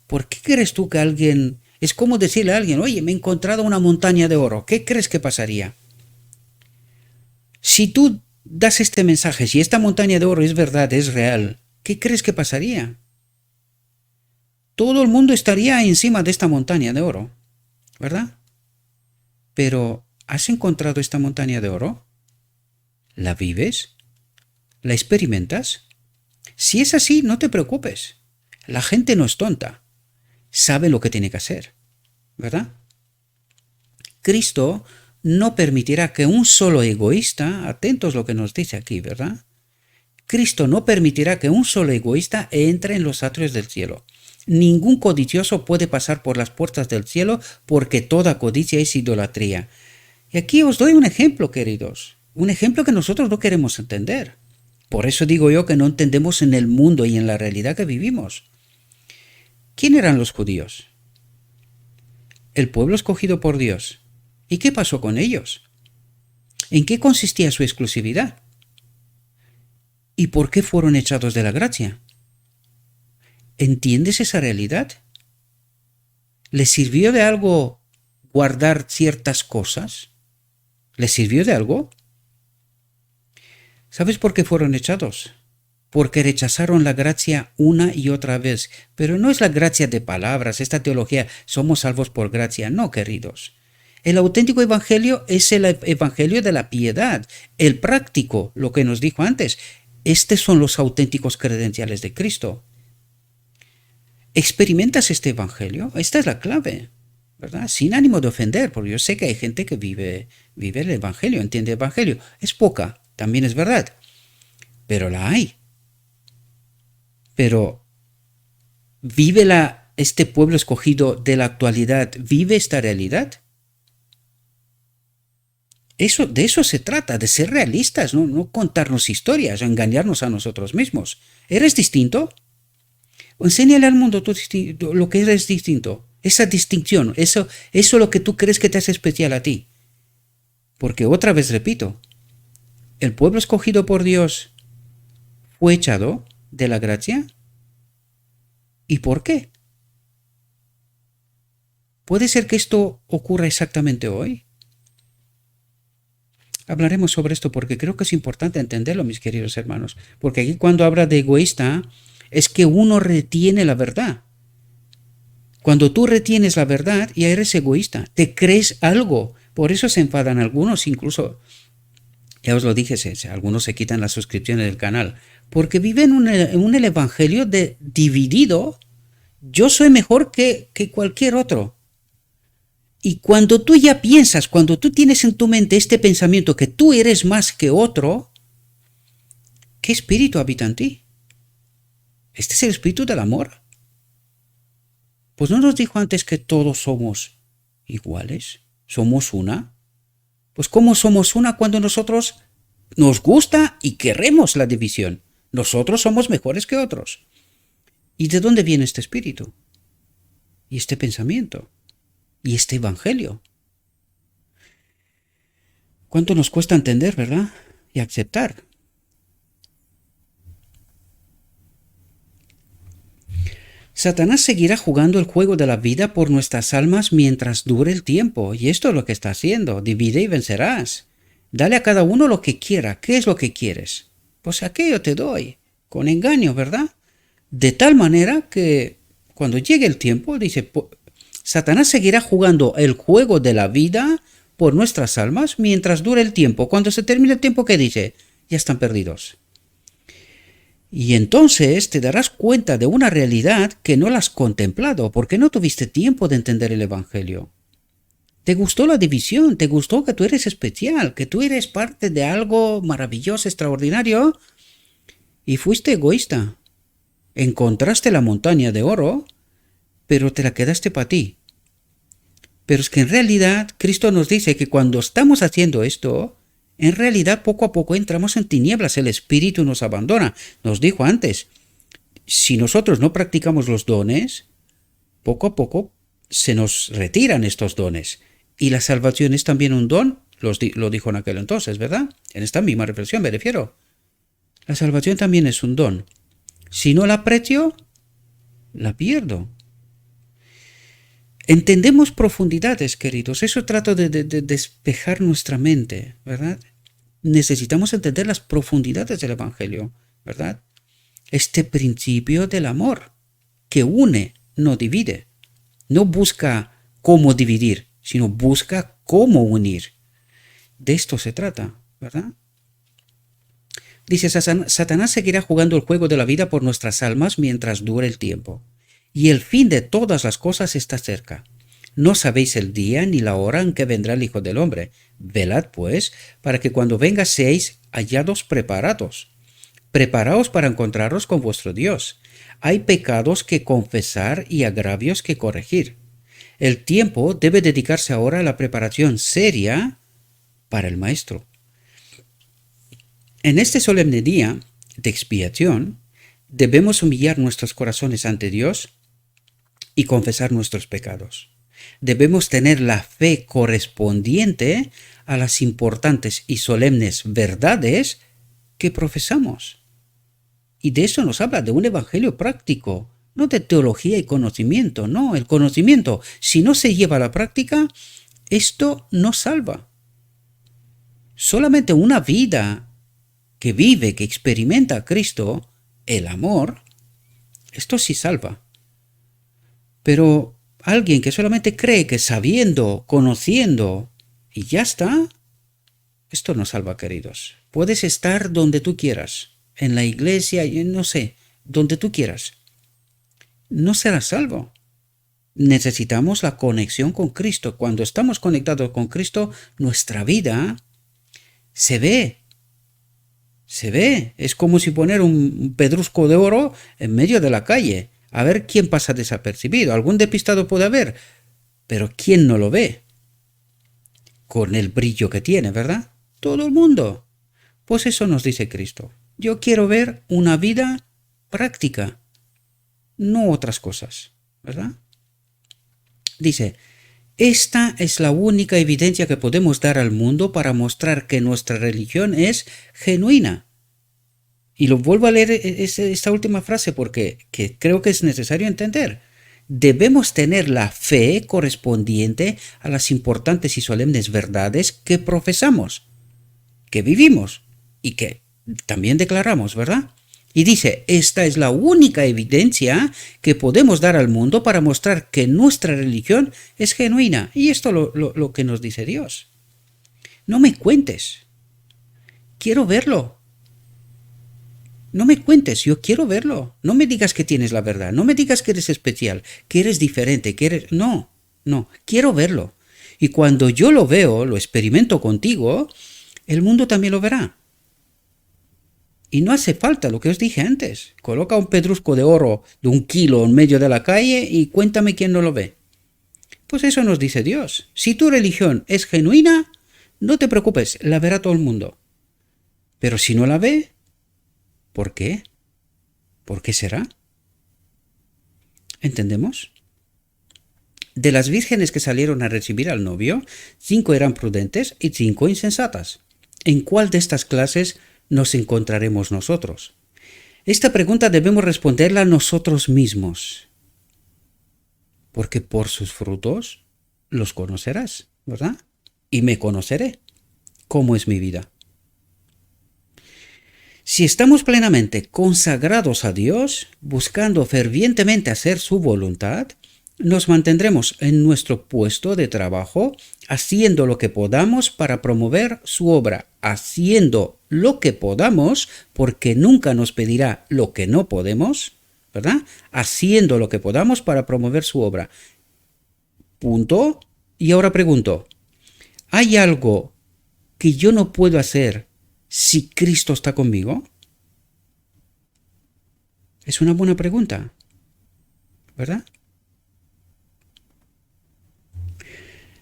[SPEAKER 1] ¿por qué crees tú que alguien... Es como decirle a alguien, oye, me he encontrado una montaña de oro. ¿Qué crees que pasaría? Si tú das este mensaje, si esta montaña de oro es verdad, es real, ¿qué crees que pasaría? Todo el mundo estaría encima de esta montaña de oro, ¿verdad? Pero, ¿has encontrado esta montaña de oro? ¿La vives? ¿La experimentas? Si es así, no te preocupes. La gente no es tonta. Sabe lo que tiene que hacer, ¿verdad? Cristo no permitirá que un solo egoísta, atentos a lo que nos dice aquí, ¿verdad? Cristo no permitirá que un solo egoísta entre en los atrios del cielo. Ningún codicioso puede pasar por las puertas del cielo porque toda codicia es idolatría. Y aquí os doy un ejemplo, queridos. Un ejemplo que nosotros no queremos entender. Por eso digo yo que no entendemos en el mundo y en la realidad que vivimos. ¿Quién eran los judíos? El pueblo escogido por Dios. ¿Y qué pasó con ellos? ¿En qué consistía su exclusividad? ¿Y por qué fueron echados de la gracia? ¿Entiendes esa realidad? ¿Les sirvió de algo guardar ciertas cosas? ¿Les sirvió de algo? ¿Sabes por qué fueron echados? Porque rechazaron la gracia una y otra vez. Pero no es la gracia de palabras, esta teología, somos salvos por gracia. No, queridos. El auténtico evangelio es el evangelio de la piedad, el práctico, lo que nos dijo antes. Estos son los auténticos credenciales de Cristo. ¿Experimentas este evangelio? Esta es la clave, ¿verdad? Sin ánimo de ofender, porque yo sé que hay gente que vive el evangelio, entiende el evangelio. Es poca, también es verdad, pero la hay. Pero ¿vive este pueblo escogido de la actualidad, vive esta realidad? De eso se trata, de ser realistas, no contarnos historias o engañarnos a nosotros mismos. ¿Eres distinto? Enséñale al mundo lo que eres distinto, esa distinción, eso es lo que tú crees que te hace especial a ti. Porque otra vez repito, el pueblo escogido por Dios fue echado de la gracia. ¿Y por qué? ¿Puede ser que esto ocurra exactamente hoy? Hablaremos sobre esto porque creo que es importante entenderlo, mis queridos hermanos. Porque aquí cuando habla de egoísta, es que uno retiene la verdad. Cuando tú retienes la verdad, ya eres egoísta, te crees algo. Por eso se enfadan algunos, incluso, ya os lo dije, algunos se quitan la suscripción del canal, porque viven en el evangelio dividido. Yo soy mejor que cualquier otro. Y cuando tú ya piensas, cuando tú tienes en tu mente este pensamiento que tú eres más que otro, ¿qué espíritu habita en ti? Este es el espíritu del amor. Pues no nos dijo antes que todos somos iguales, somos una. Pues ¿cómo somos una cuando nosotros nos gusta y queremos la división? Nosotros somos mejores que otros. ¿Y de dónde viene este espíritu? Y este pensamiento. Y este evangelio. ¿Cuánto nos cuesta entender, verdad? Y aceptar. Satanás seguirá jugando el juego de la vida por nuestras almas mientras dure el tiempo, y esto es lo que está haciendo. Divide y vencerás. Dale a cada uno lo que quiera. ¿Qué es lo que quieres? Pues aquello te doy, con engaño, ¿verdad? De tal manera que cuando llegue el tiempo, dice, Satanás seguirá jugando el juego de la vida por nuestras almas mientras dure el tiempo. Cuando se termine el tiempo, ¿qué dice? Ya están perdidos. Y entonces te darás cuenta de una realidad que no la has contemplado, porque no tuviste tiempo de entender el Evangelio. Te gustó la división, te gustó que tú eres especial, que tú eres parte de algo maravilloso, extraordinario, y fuiste egoísta. Encontraste la montaña de oro, pero te la quedaste para ti. Pero es que en realidad Cristo nos dice que cuando estamos haciendo esto, en realidad poco a poco entramos en tinieblas, el Espíritu nos abandona. Nos dijo antes, si nosotros no practicamos los dones, poco a poco se nos retiran estos dones. Y la salvación es también un don, lo dijo en aquel entonces, ¿verdad? En esta misma reflexión me refiero. La salvación también es un don. Si no la aprecio, la pierdo. Entendemos profundidades, queridos. Eso trato de despejar nuestra mente, ¿verdad? Necesitamos entender las profundidades del Evangelio, ¿verdad? Este principio del amor, que une, no divide. No busca cómo dividir, sino busca cómo unir. De esto se trata, ¿verdad? Dice, Satanás seguirá jugando el juego de la vida por nuestras almas mientras dure el tiempo. Y el fin de todas las cosas está cerca. No sabéis el día ni la hora en que vendrá el Hijo del Hombre. Velad, pues, para que cuando venga seáis hallados preparados. Preparaos para encontraros con vuestro Dios. Hay pecados que confesar y agravios que corregir. El tiempo debe dedicarse ahora a la preparación seria para el Maestro. En este solemne día de expiación, debemos humillar nuestros corazones ante Dios y confesar nuestros pecados. Debemos tener la fe correspondiente a las importantes y solemnes verdades que profesamos. Y de eso nos habla, de un evangelio práctico, no de teología y conocimiento, no, el conocimiento, si no se lleva a la práctica, esto no salva. Solamente una vida que vive, que experimenta a Cristo, el amor, esto sí salva. Pero alguien que solamente cree que sabiendo, conociendo y ya está, esto no salva, queridos. Puedes estar donde tú quieras, en la iglesia, no sé, donde tú quieras. No serás salvo. Necesitamos la conexión con Cristo. Cuando estamos conectados con Cristo, nuestra vida se ve. Se ve. Es como si poner un pedrusco de oro en medio de la calle. A ver quién pasa desapercibido. Algún despistado puede haber, pero ¿quién no lo ve? Con el brillo que tiene, ¿verdad? Todo el mundo. Pues eso nos dice Cristo. Yo quiero ver una vida práctica, no otras cosas, ¿verdad? Dice, esta es la única evidencia que podemos dar al mundo para mostrar que nuestra religión es genuina. Y lo vuelvo a leer esta última frase porque creo que es necesario entender. Debemos tener la fe correspondiente a las importantes y solemnes verdades que profesamos, que vivimos y que también declaramos, ¿verdad? Y dice, esta es la única evidencia que podemos dar al mundo para mostrar que nuestra religión es genuina. Y esto lo que nos dice Dios. No me cuentes. Quiero verlo. No me cuentes, yo quiero verlo. No me digas que tienes la verdad. No me digas que eres especial, que eres diferente, que eres... No, quiero verlo. Y cuando yo lo veo, lo experimento contigo, el mundo también lo verá. Y no hace falta lo que os dije antes. Coloca un pedrusco de oro de 1 kilo en medio de la calle y cuéntame quién no lo ve. Pues eso nos dice Dios. Si tu religión es genuina, no te preocupes, la verá todo el mundo. Pero si no la ve, ¿por qué? ¿Por qué será? ¿Entendemos? De las vírgenes que salieron a recibir al novio, 5 eran prudentes y 5 insensatas. ¿En cuál de estas clases nos encontraremos nosotros? Esta pregunta debemos responderla nosotros mismos, porque por sus frutos los conocerás, ¿verdad? Y me conoceré. ¿Cómo es mi vida? Si estamos plenamente consagrados a Dios, buscando fervientemente hacer su voluntad, nos mantendremos en nuestro puesto de trabajo, haciendo lo que podamos para promover su obra, haciendo lo que podamos, porque nunca nos pedirá lo que no podemos, ¿verdad? Haciendo lo que podamos para promover su obra. Punto Y ahora pregunto, ¿hay algo que yo no puedo hacer si Cristo está conmigo? Es una buena pregunta, ¿verdad?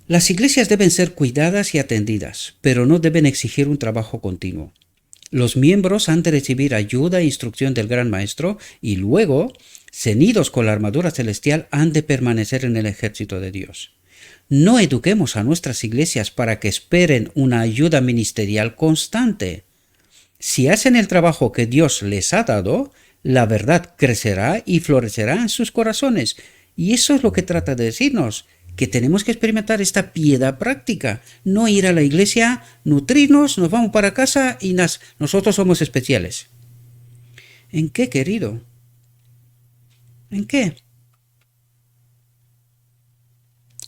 [SPEAKER 1] Las iglesias deben ser cuidadas y atendidas, pero no deben exigir un trabajo continuo. Los miembros han de recibir ayuda e instrucción del Gran Maestro y luego, ceñidos con la armadura celestial, han de permanecer en el ejército de Dios. No eduquemos a nuestras iglesias para que esperen una ayuda ministerial constante. Si hacen el trabajo que Dios les ha dado, la verdad crecerá y florecerá en sus corazones. Y eso es lo que trata de decirnos, que tenemos que experimentar esta piedad práctica, no ir a la iglesia, nutrirnos, nos vamos para casa y nosotros somos especiales. ¿En qué, querido? ¿En qué?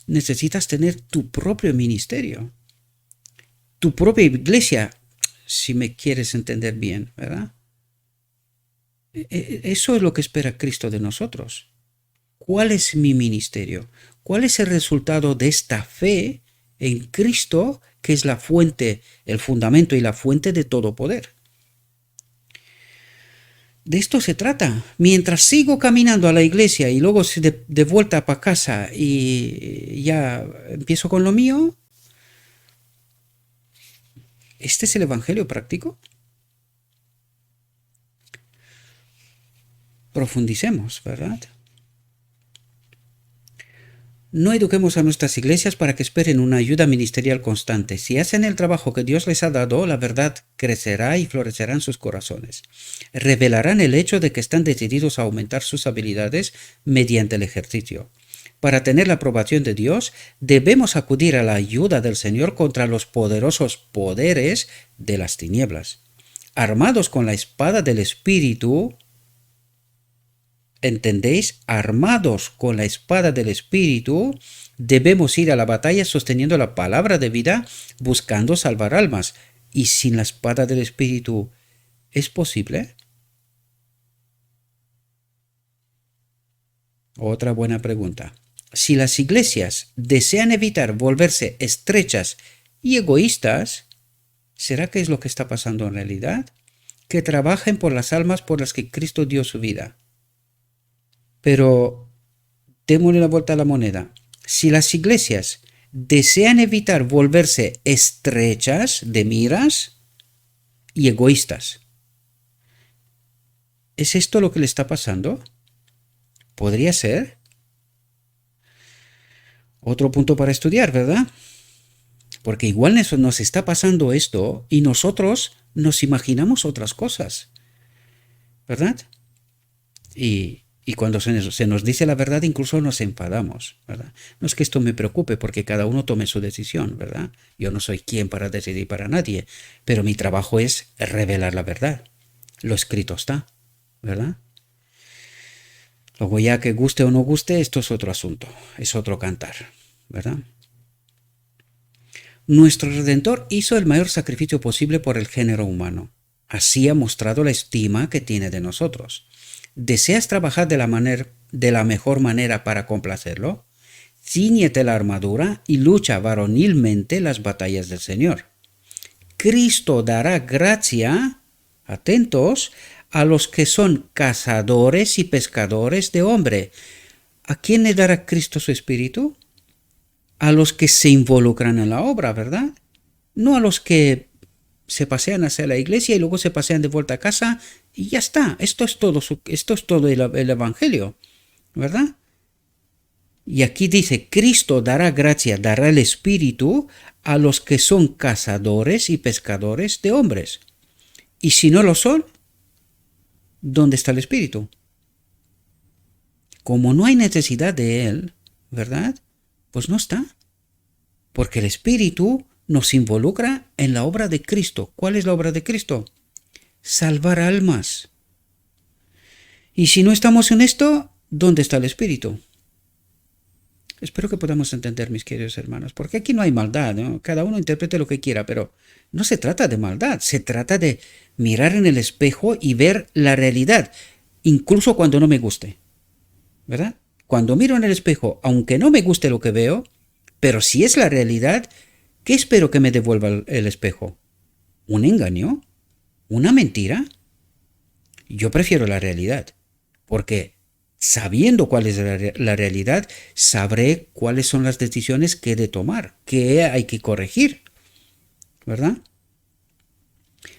[SPEAKER 1] Necesitas tener tu propio ministerio, tu propia iglesia, si me quieres entender bien, ¿verdad? Eso es lo que espera Cristo de nosotros. ¿Cuál es mi ministerio? ¿Cuál es el resultado de esta fe en Cristo, que es la fuente, el fundamento y la fuente de todo poder? De esto se trata. Mientras sigo caminando a la iglesia y luego de vuelta para casa y ya empiezo con lo mío, ¿este es el evangelio práctico? Profundicemos, ¿verdad? No eduquemos a nuestras iglesias para que esperen una ayuda ministerial constante. Si hacen el trabajo que Dios les ha dado, la verdad crecerá y florecerá en sus corazones. Revelarán el hecho de que están decididos a aumentar sus habilidades mediante el ejercicio. Para tener la aprobación de Dios, debemos acudir a la ayuda del Señor contra los poderosos poderes de las tinieblas. Armados con la espada del Espíritu, ¿entendéis? Armados con la espada del Espíritu, debemos ir a la batalla sosteniendo la palabra de vida, buscando salvar almas. ¿Y sin la espada del Espíritu es posible? Otra buena pregunta. Si las iglesias desean evitar volverse estrechas y egoístas, ¿será que es lo que está pasando en realidad? Que trabajen por las almas por las que Cristo dio su vida. Pero démosle la vuelta a la moneda. Si las iglesias desean evitar volverse estrechas de miras y egoístas, ¿es esto lo que le está pasando? ¿Podría ser? Otro punto para estudiar, ¿verdad? Porque igual nos está pasando esto y nosotros nos imaginamos otras cosas, ¿verdad? Y cuando se nos dice la verdad, incluso nos enfadamos, ¿verdad? No es que esto me preocupe porque cada uno tome su decisión, ¿verdad? Yo no soy quien para decidir para nadie, pero mi trabajo es revelar la verdad. Lo escrito está, ¿verdad? Luego ya que guste o no guste, esto es otro asunto, es otro cantar, ¿verdad? Nuestro Redentor hizo el mayor sacrificio posible por el género humano. Así ha mostrado la estima que tiene de nosotros. ¿Deseas trabajar de la mejor manera para complacerlo? Cíñete la armadura y lucha varonilmente las batallas del Señor. Cristo dará gracia, atentos, a los que son cazadores y pescadores de hombre. ¿A quién le dará Cristo su espíritu? A los que se involucran en la obra, ¿verdad? No a los que se pasean hacia la iglesia y luego se pasean de vuelta a casa y ya está. Esto es todo el evangelio, ¿verdad? Y aquí dice, Cristo dará gracia, dará el espíritu a los que son cazadores y pescadores de hombres. Y si no lo son, ¿dónde está el espíritu? Como no hay necesidad de él, ¿verdad? Pues no está. Porque el espíritu nos involucra en la obra de Cristo. ¿Cuál es la obra de Cristo? Salvar almas. Y si no estamos en esto, ¿dónde está el espíritu? Espero que podamos entender, mis queridos hermanos, porque aquí no hay maldad, ¿no? Cada uno interprete lo que quiera, pero no se trata de maldad, se trata de mirar en el espejo y ver la realidad, incluso cuando no me guste, ¿verdad? Cuando miro en el espejo, aunque no me guste lo que veo, Pero si es la realidad, ¿qué espero que me devuelva el espejo? ¿Un engaño? ¿Una mentira? Yo prefiero la realidad, porque sabiendo cuál es la realidad, sabré cuáles son las decisiones que he de tomar, que hay que corregir, ¿verdad?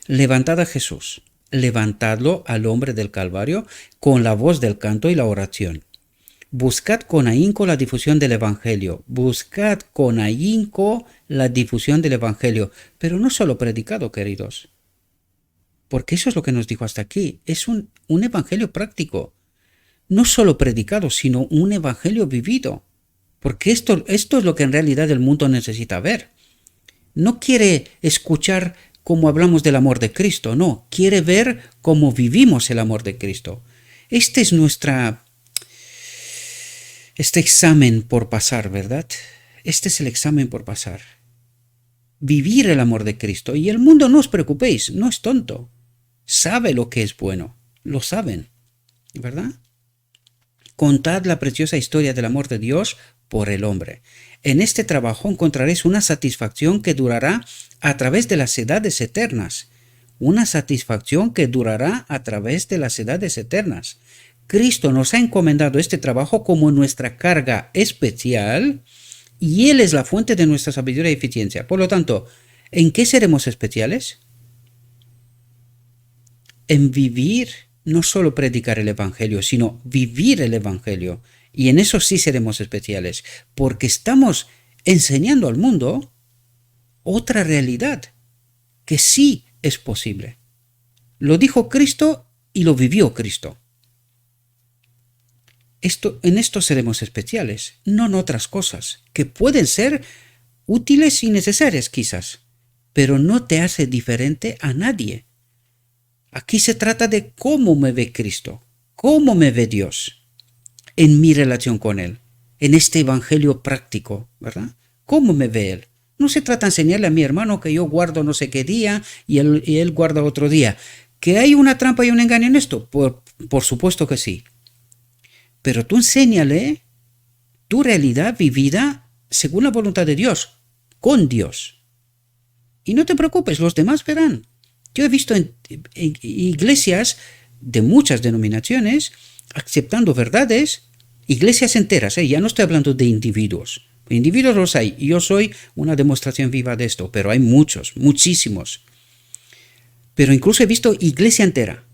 [SPEAKER 1] Levantad a Jesús, levantadlo al hombre del Calvario con la voz del canto y la oración. Buscad con ahínco la difusión del Evangelio, buscad con ahínco la difusión del Evangelio, pero no solo predicado, queridos, porque eso es lo que nos dijo hasta aquí, es un Evangelio práctico, no solo predicado, sino un Evangelio vivido, porque esto es lo que en realidad el mundo necesita ver. No quiere escuchar cómo hablamos del amor de Cristo, no, quiere ver cómo vivimos el amor de Cristo. Este es este examen por pasar, ¿verdad? Este es el examen por pasar. Vivir el amor de Cristo. Y el mundo, no os preocupéis, no es tonto. Sabe lo que es bueno. Lo saben, ¿verdad? Contad la preciosa historia del amor de Dios por el hombre. En este trabajo encontraréis una satisfacción que durará a través de las edades eternas. Una satisfacción que durará a través de las edades eternas. Cristo nos ha encomendado este trabajo como nuestra carga especial y Él es la fuente de nuestra sabiduría y eficiencia. Por lo tanto, ¿en qué seremos especiales? En vivir, no solo predicar el Evangelio, sino vivir el Evangelio. Y en eso sí seremos especiales, porque estamos enseñando al mundo otra realidad, que sí es posible. Lo dijo Cristo y lo vivió Cristo. En esto seremos especiales, no en otras cosas, que pueden ser útiles y necesarias quizás, pero no te hace diferente a nadie. Aquí se trata de cómo me ve Cristo, cómo me ve Dios en mi relación con Él, en este evangelio práctico, ¿verdad? ¿Cómo me ve Él? No se trata de enseñarle a mi hermano que yo guardo no sé qué día y él guarda otro día. ¿Que hay una trampa y un engaño en esto? Por supuesto que sí. Pero tú enséñale tu realidad vivida según la voluntad de Dios, con Dios. Y no te preocupes, los demás verán. Yo he visto en iglesias de muchas denominaciones aceptando verdades, iglesias enteras, ya no estoy hablando de individuos. Individuos los hay, y yo soy una demostración viva de esto, pero hay muchos, muchísimos. Pero incluso he visto iglesia entera.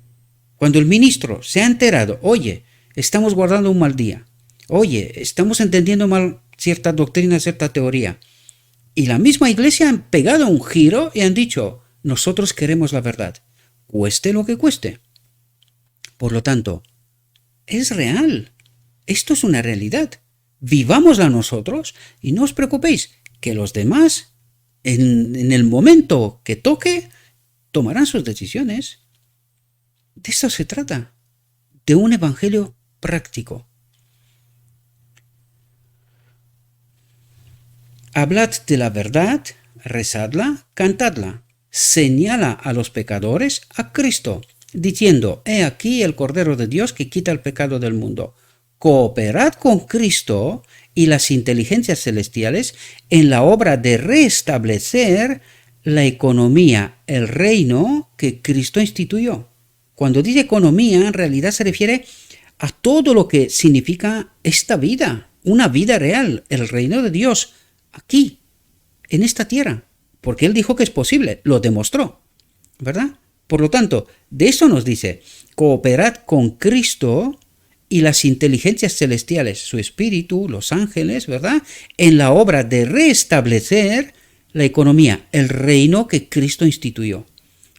[SPEAKER 1] Cuando el ministro se ha enterado, oye, estamos guardando un mal día. Oye, estamos entendiendo mal cierta doctrina, cierta teoría. Y la misma iglesia han pegado un giro y han dicho, nosotros queremos la verdad, cueste lo que cueste. Por lo tanto, es real. Esto es una realidad. Vivámosla nosotros y no os preocupéis, que los demás, en el momento que toque, tomarán sus decisiones. De esto se trata, de un evangelio práctico. Hablad de la verdad, rezadla, cantadla. Señala a los pecadores a Cristo, diciendo, he aquí el Cordero de Dios que quita el pecado del mundo. Cooperad con Cristo y las inteligencias celestiales en la obra de restablecer la economía, el reino que Cristo instituyó. Cuando dice economía, en realidad se refiere a todo lo que significa esta vida, una vida real, el reino de Dios, aquí, en esta tierra. Porque Él dijo que es posible, lo demostró, ¿verdad? Por lo tanto, de eso nos dice, cooperad con Cristo y las inteligencias celestiales, su espíritu, los ángeles, ¿verdad? En la obra de restablecer la economía, el reino que Cristo instituyó.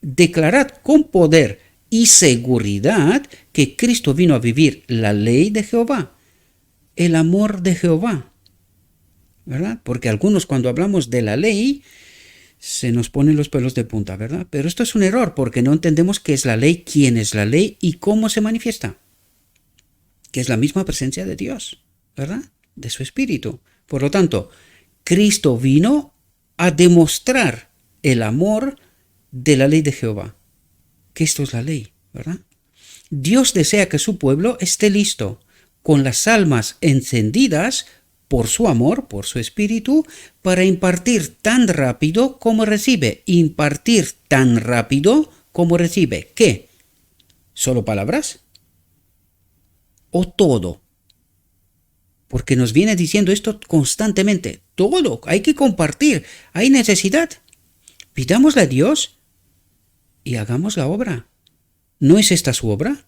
[SPEAKER 1] Declarad con poder y seguridad que Cristo vino a vivir la ley de Jehová, el amor de Jehová, ¿verdad? Porque algunos cuando hablamos de la ley se nos ponen los pelos de punta, ¿verdad? Pero esto es un error porque no entendemos qué es la ley, quién es la ley y cómo se manifiesta. Que es la misma presencia de Dios, ¿verdad? De su espíritu. Por lo tanto, Cristo vino a demostrar el amor de la ley de Jehová. Que esto es la ley, ¿verdad? Dios desea que su pueblo esté listo, con las almas encendidas por su amor, por su espíritu, para impartir tan rápido como recibe. Impartir tan rápido como recibe. ¿Qué? ¿Solo palabras? ¿O todo? Porque nos viene diciendo esto constantemente. Todo, hay que compartir, hay necesidad. Pidámosle a Dios y hagamos la obra. ¿No es esta su obra?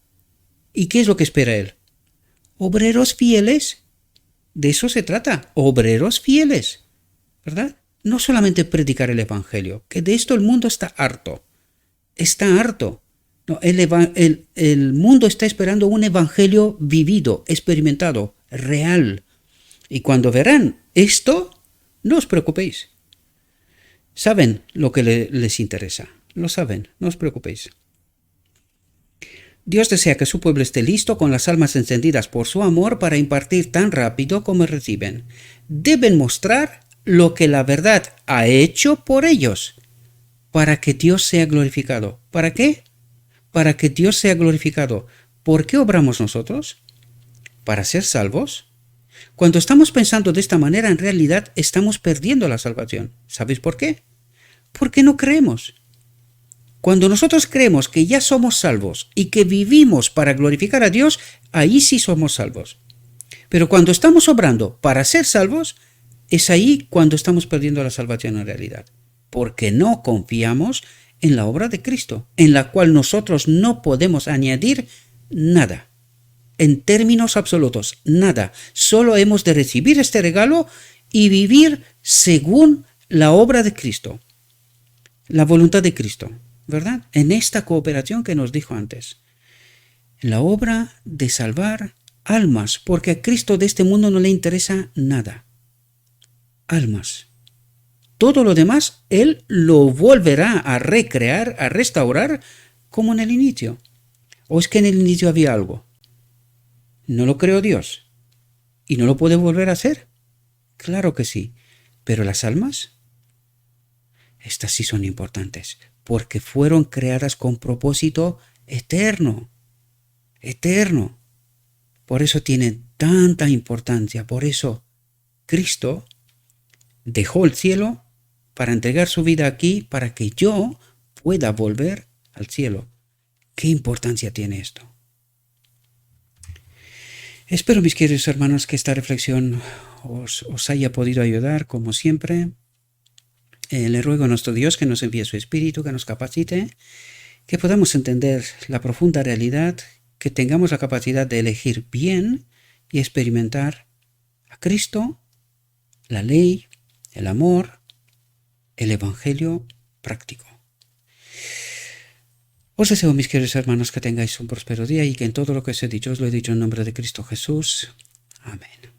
[SPEAKER 1] ¿Y qué es lo que espera Él? Obreros fieles. De eso se trata, obreros fieles, ¿verdad? No solamente predicar el Evangelio, que de esto el mundo está harto. Está harto. No, el mundo está esperando un Evangelio vivido, experimentado, real. Y cuando verán esto, no os preocupéis. Saben lo que les interesa. Lo saben, no os preocupéis. Dios desea que su pueblo esté listo con las almas encendidas por su amor para impartir tan rápido como reciben. Deben mostrar lo que la verdad ha hecho por ellos, para que Dios sea glorificado. ¿Para qué? Para que Dios sea glorificado. ¿Por qué obramos nosotros? ¿Para ser salvos? Cuando estamos pensando de esta manera, en realidad estamos perdiendo la salvación. ¿Sabéis por qué? Porque no creemos. Cuando nosotros creemos que ya somos salvos y que vivimos para glorificar a Dios, ahí sí somos salvos. Pero cuando estamos obrando para ser salvos, es ahí cuando estamos perdiendo la salvación en realidad. Porque no confiamos en la obra de Cristo, en la cual nosotros no podemos añadir nada. En términos absolutos, nada. Solo hemos de recibir este regalo y vivir según la obra de Cristo, la voluntad de Cristo. ¿Verdad? En esta cooperación que nos dijo antes. La obra de salvar almas, porque a Cristo de este mundo no le interesa nada. Almas. Todo lo demás, Él lo volverá a recrear, a restaurar, como en el inicio. ¿O es que en el inicio había algo? ¿No lo creó Dios? ¿Y no lo puede volver a hacer? Claro que sí. ¿Pero las almas? Estas sí son importantes, porque fueron creadas con propósito eterno, eterno. Por eso tienen tanta importancia. Por eso Cristo dejó el cielo para entregar su vida aquí, para que yo pueda volver al cielo. ¿Qué importancia tiene esto? Espero, mis queridos hermanos, que esta reflexión os haya podido ayudar, como siempre. Le ruego a nuestro Dios que nos envíe su Espíritu, que nos capacite, que podamos entender la profunda realidad, que tengamos la capacidad de elegir bien y experimentar a Cristo, la ley, el amor, el Evangelio práctico. Os deseo, mis queridos hermanos, que tengáis un próspero día y que en todo lo que os he dicho os lo he dicho en nombre de Cristo Jesús. Amén.